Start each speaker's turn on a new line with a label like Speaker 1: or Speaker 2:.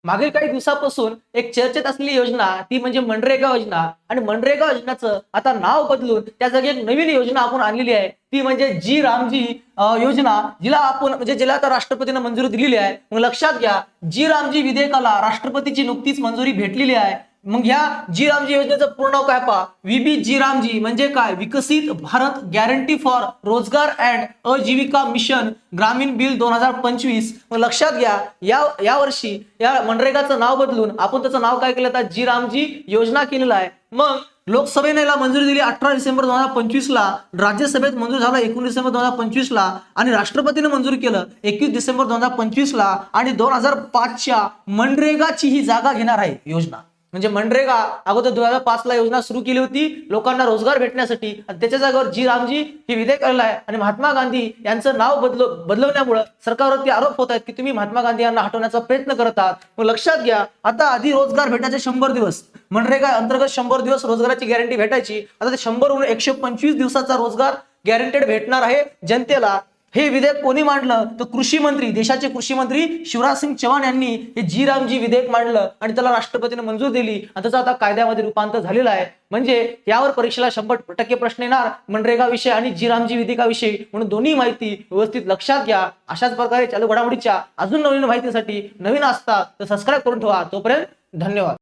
Speaker 1: मागील काही दिवसापासून एक चर्चेत असलेली योजना ती म्हणजे मनरेगा योजना. आणि मनरेगा योजनेचं आता नाव बदलून त्या जागी एक नवीन योजना आपण आणलेली आहे, ती म्हणजे जी रामजी योजना, जिला आपण म्हणजे जिला आता राष्ट्रपतीने मंजुरी दिलेली आहे. मग लक्षात घ्या, जी रामजी विधेयकाला राष्ट्रपतीची नुकतीच मंजुरी भेटलेली आहे. मग ह्या जी रामजी योजनेचं पूर्ण नाव काय पहा, व्हीबी जी रामजी म्हणजे काय, विकसित भारत गॅरंटी फॉर रोजगार अँड आजीविका मिशन ग्रामीण बिल 2025. मग लक्षात घ्या, या वर्षी या मनरेगाचं नाव बदलून आपण त्याचं नाव काय केलं, आता जी रामजी योजना केलेलं आहे. मग लोकसभेने याला मंजुरी दिली 18 डिसेंबर 2025 ला, राज्यसभेत मंजूर झाला 19 डिसेंबर 2025 ला, आणि राष्ट्रपतीने मंजूर केलं 21 डिसेंबर 2025 ला. आणि 2005च्या मनरेगाची ही जागा घेणार आहे योजना. म्हणजे मनरेगा अगोदर 2005 ला योजना सुरू केली होती लोकांना रोजगार भेटण्यासाठी, आणि त्याच्या जागेवर जी रामजी ही विधेयक आलेलं आहे. आणि महात्मा गांधी यांचं नाव बदलवण्यामुळे सरकारवरती आरोप होत आहेत की तुम्ही महात्मा गांधी यांना हटवण्याचा प्रयत्न करत आहात. मग लक्षात घ्या, आता आधी रोजगार भेटण्याचे 100 दिवस, मनरेगा अंतर्गत 100 दिवस रोजगाराची गॅरंटी भेटायची. आता ते 100 वरून 125 दिवसाचा रोजगार गॅरंटेड भेटणार आहे जनतेला. हे विधेयक कोणी मांडलं, तर कृषी मंत्री, देशाचे कृषी मंत्री शिवराज सिंग चौहान यांनी हे जी रामजी विधेयक मांडलं आणि त्याला राष्ट्रपतीने मंजूर दिली, आणि त्याचं आता कायद्यामध्ये रूपांतर झालेलं आहे. म्हणजे यावर परीक्षेला 100% प्रश्न येणार, मनरेगा विषय आणि जी रामजी विधेयकाविषयी. म्हणून दोन्ही माहिती व्यवस्थित लक्षात घ्या. अशाच प्रकारे चालू घडामोडीच्या अजून नवीन माहितीसाठी नवीन असता तर सबस्क्राईब करून ठेवा. तोपर्यंत धन्यवाद.